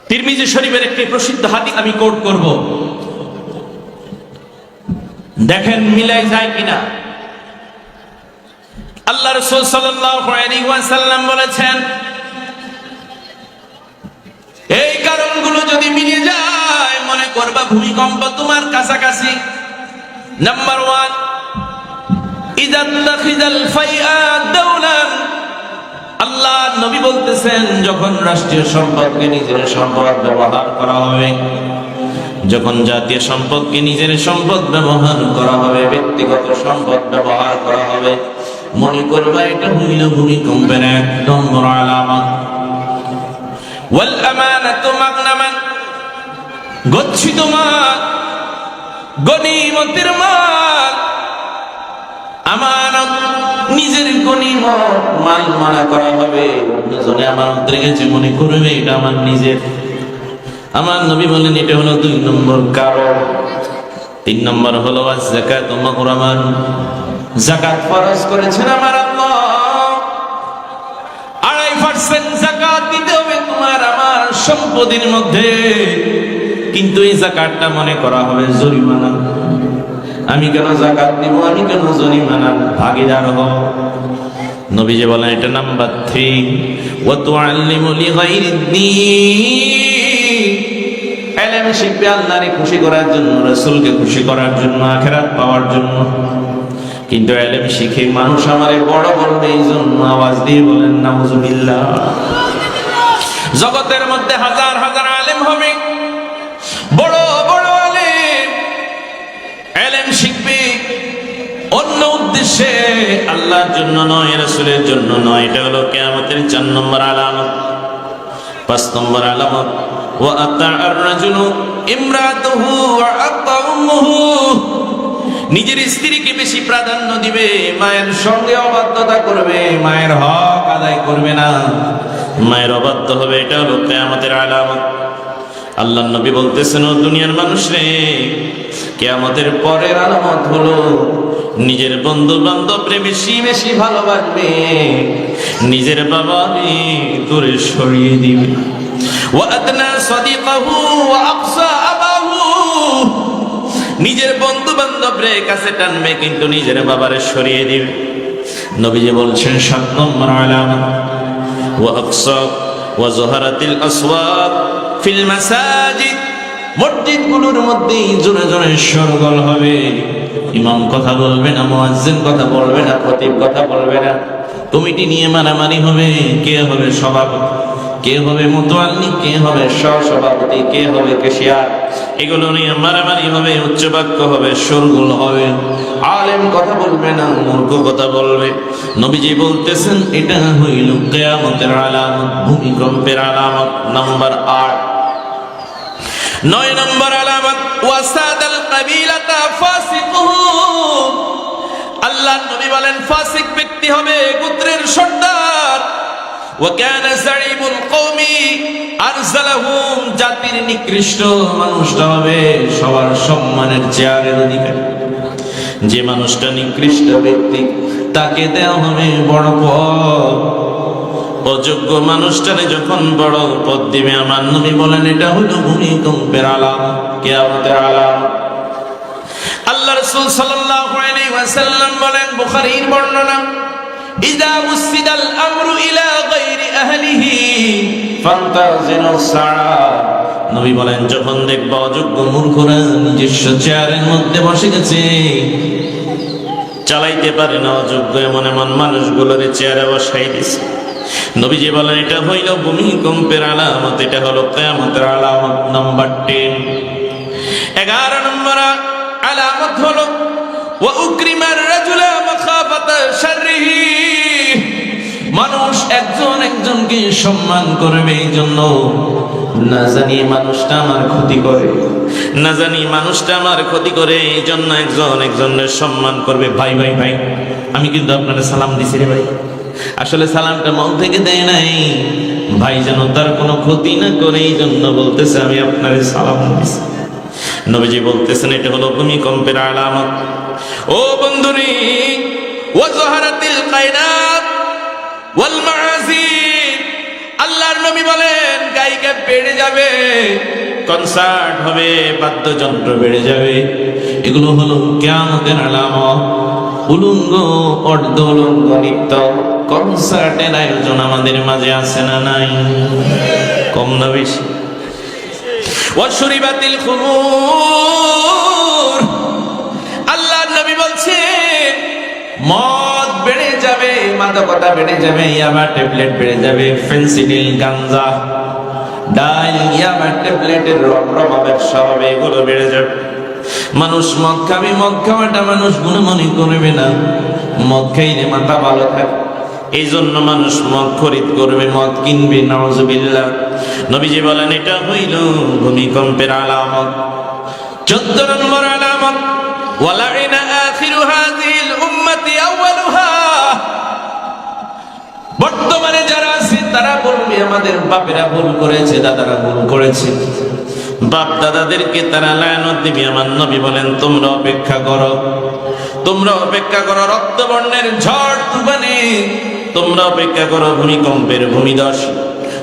তিরমিজি শরীফের একটি প্রসিদ্ধ হাদিস আমি কোট করব, দেখেন মিলাই যায় কিনা। আল্লাহ রাসূল সাল্লাল্লাহু আলাইহি ওয়াসাল্লাম বলেছেন, এই কারণগুলো যদি মিলে যায় মনে করবা ভূমিকম্প তোমার কাছাকাছি। নাম্বার 1, ইযা তাখিযাল ফাইআ দাওলান, আল্লাহ নবী বলতেছেন যখন রাষ্ট্রীয় সম্পদকে নিজের সম্পদ ব্যবহার করা হবে, যখন জাতীয় সম্পদকে নিজের সম্পদ ব্যবহার করা হবে, ব্যক্তিগত সম্পদ ব্যবহার করা হবে, মনে করবা এটা হইল ভূমিকম্পের এক নম্বর আলামত। ওয়াল আমানাতু মাগনামান, গচ্ছিত মাল, গনিমতের মাল, আমানত, নিজের গনিমত মাল মানা করা হবে, অন্যজনে আমানত রেখেছে মনে করবে এটা আমার নিজের। আমার নবী বলেন এটা হলো 2 নম্বর কারণ। 3 নম্বর হলো যাকাত মাগরামান, যাকাত ফরজ করেছেন আমার আল্লাহ, 2.5% যাকাত দিতে হবে তোমার আমার সম্পদের মধ্যে, কিন্তু এই যাকাতটা মনে করা হবে জরিমানা। আমি কেন যাকাত দিব, আমি কেন জরিমানা ভাগীদার হব। নবীজি বলেন এটা নাম্বার 3, ওয়া তুআল্লিমু লিগাইরিদ্দীন, ইলম শিখবে আল্লাহকে খুশি করার জন্য, রাসূলকে খুশি করার জন্য, আখিরাত পাওয়ার জন্য। কিন্তু ইলম শিখে মানুষ আমারে বড় বলবে এই জন্য আওয়াজ দিয়ে বলেন নাউজুবিল্লাহ। জগতের মধ্যে হাজার হাজার আলেম হবে, বড় বড় আলেম, ইলম শিখবে অন্য উদ্দেশ্যে, আল্লাহর জন্য নয়, রাসূলের জন্য নয়। এটা হলো কিয়ামতের 4 নম্বর আলামত। 5 নম্বর আলামত, ওয়া আতা'আর রাজুলু ইমরাতুহু ওয়া আতা উম্মুহু, নিজের স্ত্রীকে বেশি প্রাধান্য দিবে, মায়ের সঙ্গে অবাধ্যতা করবে, মায়ের হক আদায় করবে না, মায়ের অবাধ্য হবে। এটা হলো কিয়ামতের আলামত। আল্লাহর নবী বলতেছেন, ও দুনিয়ার মানুষ রে, কিয়ামতের পরের আলামত হলো নিজের বন্ধু বান্ধবরে বেশি বেশি ভালোবাসবে, নিজের বাবাকে দূরে সরিয়ে দিবে। ওয়া আদনা সাদিকাহু ওয়া আকসা আবাহু, নিজের বন্ধু বান্ধবরে কাছে টানবে কিন্তু নিজের বাবারে সরিয়ে দিবে। নবীজি বলছেন 7 নম্বর আলামত, ওয়া আকসা ওয়া যুহারাতিল আসওয়াত ফিল মাসাজিদ, মসজিদগুলোর মধ্যে জোরে জোরে শোরগোল হবে, ইমাম কথা বলবে না, মুয়াজ্জিন কথা বলবে না, খতিব কথা বলবে না, কমিটি নিয়ে মারামারি হবে, কে হবে সভাপতি, কে হবে মুতাওয়াল্লি, কে হবে সহসভাপতি, কে হবে ক্যাশিয়ার, এগুলো নিয়ে মারামারি হবে, উচ্চবাক্য হবে, শোরগোল হবে, আলেম কথা বলবে না, মূর্খ কথা বলবে। নবীজি বলতেছেন এটা হইল কিয়ামতের আলামত, ভূমিকম্পের আলামত। নাম্বার 8, 9 নম্বর আলামত, ওয়াসাদাল কাবিলাতা ফাসিকুহু, আল্লাহর নবী বলেন ফাসিক ব্যক্তি হবে গোত্রের সর্দার। ওয়া কানা যারিবুল কওমি আরজালাহুম, জাতির নিকৃষ্ট মানুষটা হবে সবার সম্মানের চেয়ারের অধিকারী। যে মানুষটা নিকৃষ্ট ব্যক্তি তাকে দেওয়া হবে বড় পদ, অযোগ্য মানুষটারে যখন বড় পদ দিবে আমার নবী বলেন এটা হলো ভূমিকম্পের আলামত, কিয়ামতের আলামত। আল্লাহ রাসূল সাল্লাল্লাহু আলাইহি ওয়াসাল্লাম বলেন, বুখারীর বর্ণনা, ইযা উসিদাল আমরু ইলা গায়রি আহলিহি ফান্তাযিরুস সাআ, নবী বলেন যখন দেখবা অযোগ্য মূর্খরা নিজস্ব চেয়ারের মধ্যে বসে গেছে, চালাইতে পারে না, অযোগ্য এমন এমন মানুষগুলোরে চেয়ারে বসাই দিছে, নবীজি বলেন এটা হইল ভূমিকম্পের আলামত, এটা হলো কিয়ামতের আলামত। নাম্বার 10, 11 নম্বর আলামত হলো ওয়া উকরিমার রাজুলা মাখাফাতা শাররিহি, মানুষ একজন একজনকে সম্মান করবে এই জন্য, না জানি মানুষটা আমার ক্ষতি করে, না জানি মানুষটা আমার ক্ষতি করে, এই জন্য একজন একজনের সম্মান করবে। ভাই ভাই ভাই, আমি কিন্তু আপনার সালাম দিছি রে ভাই, আসলে সালামটা মন থেকে দেয় নাই, ভাই যেন তার কোনো ক্ষতি না করে এই জন্য বলতেছে আমি আপনারে সালাম দিছি। নবীজি বলতেছেন এটা হলো ভূমিকম্পের আলামত। ও বন্ধুরি, ওয়া যুহারাতিল কায়নাত ওয়াল মাআসি, আল্লাহর নবী বলেন গায়িকা বেড়ে যাবে। যাবে, কনসার্ট হবে, বাদ্যযন্ত্র বেড়ে যাবে। এগুলো হলো কিয়ামতের আলামত। উলঙ্গ অর্ধ উলঙ্গ নৃত্য কনসার্টের আয়োজন আমাদের মাঝে আছে না নাই? কম না বেশি? ওয়াশুরিবাতিল খুমুর, আল্লাহর নবী বলছেন মদ বেড়ে যাবে, মাদকতা বেড়ে যাবে, ইয়াবা ট্যাবলেট বেড়ে যাবে, ফেন্সিডিল, গাঞ্জা, ডাইল, ইয়াবা ট্যাবলেটের রমরমা ব্যবসা হবে, এগুলো বেড়ে যাবে। মানুষ মদ খাবে, মদ খাওয়াটা মানুষ গুণমনি করবে না, মদ খাইলে মাথা ভালো থাকে, এই জন্য মানুষ মদ খরিদ করবে, মদ কিনবে। নাউজুবিল্লাহ। নবীজি বলেন এটা হইল ভূমিকম্পের আলামত। 14 নম্বর আলামত, ওয়ালাইনা আখিরু হাযিহিল উম্মতি আউয়ালুহা, বর্তমানে যারা আছে তারা বলবে আমাদের বাপেরা ভুল করেছে, দাদারা ভুল করেছে, বাপ দাদাদেরকে তারা লায়নত দিবে। আমার নবী বলেন তোমরা অপেক্ষা করো, তোমরা অপেক্ষা করো রক্তবর্ণের ঝড় তুফানে, তোমরা অপেক্ষা করো ভূমিকম্পের ভূমিধস,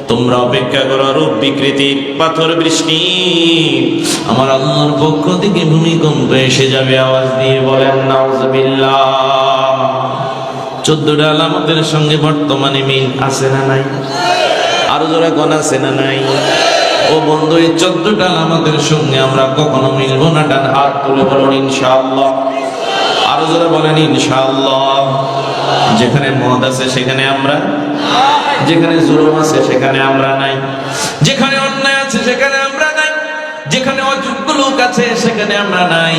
তোমরা অপেক্ষা করো রূপ বিকৃতি, পাথর বৃষ্টি। আমার আল্লাহর পক্ষ থেকে ভূমিকম্প এসে যাবে। আওয়াজ দিয়ে বলেন নাউজুবিল্লাহ। 14টা আলামতের সঙ্গে বর্তমানে মিল আছে না নাই? আরো জোরে কোন আছে না নাই? ও বন্ধু, এই 14টা আলামতের সঙ্গে আমরা কখনো মিলবো না। ডান হাত তুলে বলুন ইনশাআল্লাহ। আরো জোরে বলেন ইনশাআল্লাহ। যেখানে মদ আছে সেখানে আমরা, যেখানে জুলুম আছে সেখানে আমরা নাই, যেখানে অন্যায় আছে সেখানে আমরা নাই, যেখানে অযোগ্য লোক আছে সেখানে আমরা নাই,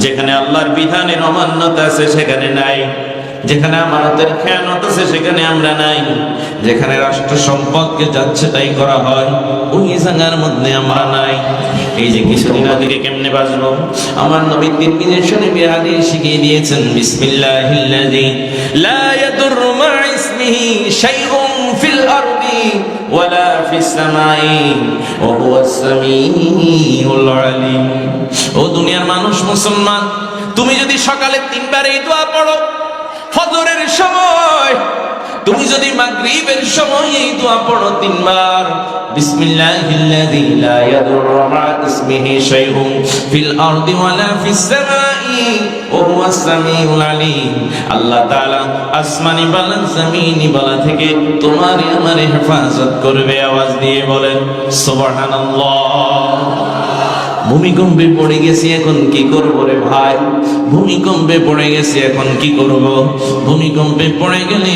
যেখানে আল্লাহর বিধানের অমান্যতা আছে সেখানে নাই, যেখানে আমানতের খেয়ানত আছে সেখানে আমরা নাই, যেখানে রাষ্ট্র সম্পদকে যাচ্ছে তাই করা হয় ওই জায়গার মধ্যে আমরা নাই। এই যে কিছুদিন আগে কেমনে বাঁচবো, আমার নবী 3 দিনের শরীফে হাদিস শিখিয়ে দিয়েছেন, বিসমিল্লাহিল্লাযী লা ইয়াদুররু মা ইসমিহি শাইউন ফিল আরদি ওয়ালা ফিস সামাই ওয়া হুয়াস সামিউল আলিম। ও দুনিয়ার মানুষ, মুসলমান, তুমি যদি সকালে 3 বার এই দোয়া পড়ো, ফজরের সময়, তুমি যদি মাগরিবের সময় এই দোয়া পড়ো 3 বার, বিসমিল্লাহিল্লাযী লা ইয়াদুররু মা ইসমিহি শাইউন ফিল আরদি ওয়ালা ফিস সামাই ওয়া হুয়াস সামিউল আলিম, আল্লাহ তাআলা আসমানি বালা জমিনি বালা থেকে তোমার আমার হেফাজত করবে। আওয়াজ দিয়ে বলেন সুবহানাল্লাহ। ভূমিকম্পে পড়ে গেছি, এখন কি করব রে ভাই? ভূমিকম্পে পড়ে গেছি, এখন কি করব? ভূমিকম্পে পড়ে গেলে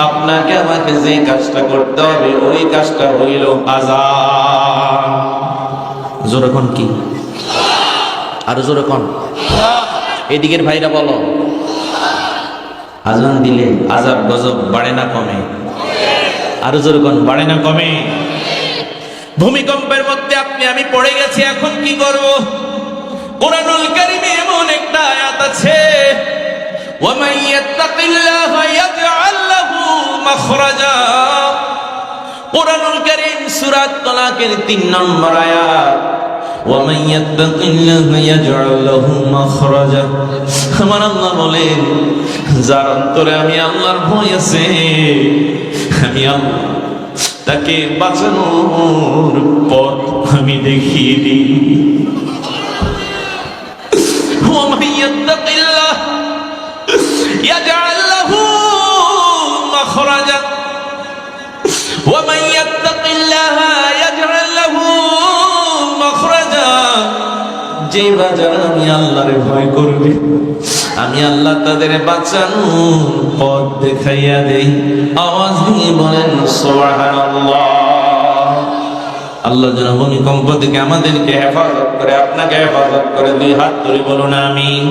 আপনাকে আমাকে যে কাজটা করতে হবে ওই কাজটা হইল আযাব। জোরে কোন কি? আর জোরে কোন? এদিকের ভাইরা বলো, আজান দিলে আযাব গজব বাড়ে না কমে? আর জোরে কোন, বাড়ে না কমে? ভূমিকম্পের মধ্যে আপনি আমি পড়ে গেছি, এখন কি করব? কোরআনুল কারীমে এমন একটা আয়াত আছে, ওয়া মান ইয়াত্তাকিল্লাহা ইয়াজআল লাহু মাখরাজা। কোরআনুল কারীম সূরা তালাকের 3 নম্বর আয়াত, ওয়া মান ইয়াত্তাকিল্লাহা ইয়াজআল লাহু মাখরাজা। আমার আল্লাহ বলেন, যার অন্তরে আমি আল্লাহর ভয় আছে, আমি আল্লাহ তাকে বাঁচানোর পথ আমি দেখিয়ে দিই। ওয়া মান ইয়াত্তাকিল্লাহ ইয়াজআল লাহু মাখরাজা, ওয়া মান ইয়াত্তাকিল্লাহ ইয়াজআল লাহু মাখরাজা। যে বাজার আমি আল্লাহরে ভয় করবে, আমি আল্লাহ তাদের বাঁচানোর পথ দেখাইয়া দেই। আওয়াজ দিয়ে বলেন সুবহানাল্লাহ। আল্লাহ যেন ভূমিকম্প থেকে আমাদেরকে হেফাজত করে, আপনাকে হেফাজত করে। 2 হাত তুলে বলুন আমিন।